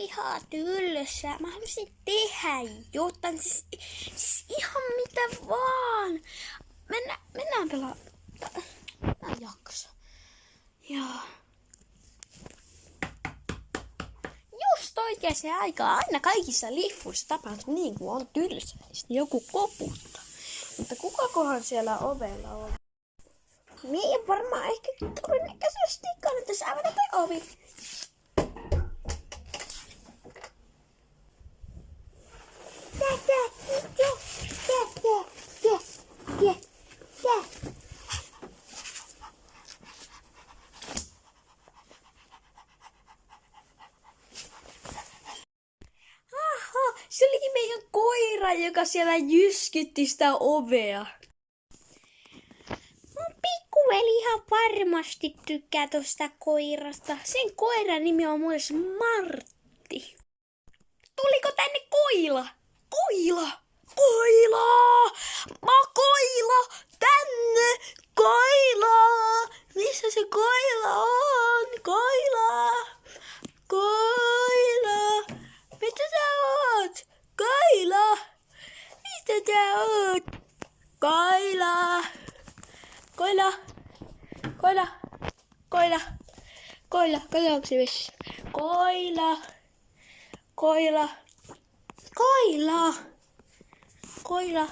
ihan tylsää. Mä haluaisin tehdä jotain. Siis ihan mitä vaan. Mennään pelaamaan. Mä en jaksa. Joo. Just oikeaan aikaan. Aina kaikissa liffuissa tapahtuu niin kuin on tylsää. Joku koputtaa. Mutta kukakohan siellä ovella on? Niin varmaan ehkä todennäköisesti kannattaisi avata toi ovi. Se olikin meidän koira, joka siellä jyskytti sitä ovea. Mun pikkuveli ihan varmasti tykkää tosta koirasta. Sen koiran nimi on muuten Martti. Tuliko tänne koila? Koila! Koila! Koila! Tänne! Koila! Missä se koila on? Koila! Koila! Mitä sä oot? Koila! Mitä sä oot? Koila! Koila! Koila! Koila! Koila! Koila onko se missä? Koila! Koila! Koila! Koila!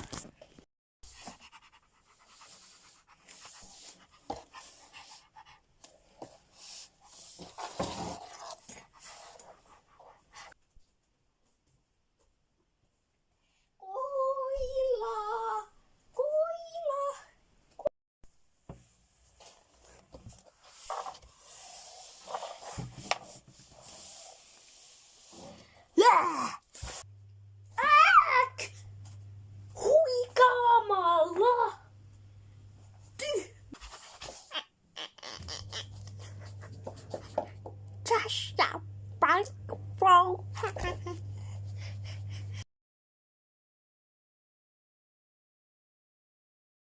Huikaamalla! Just a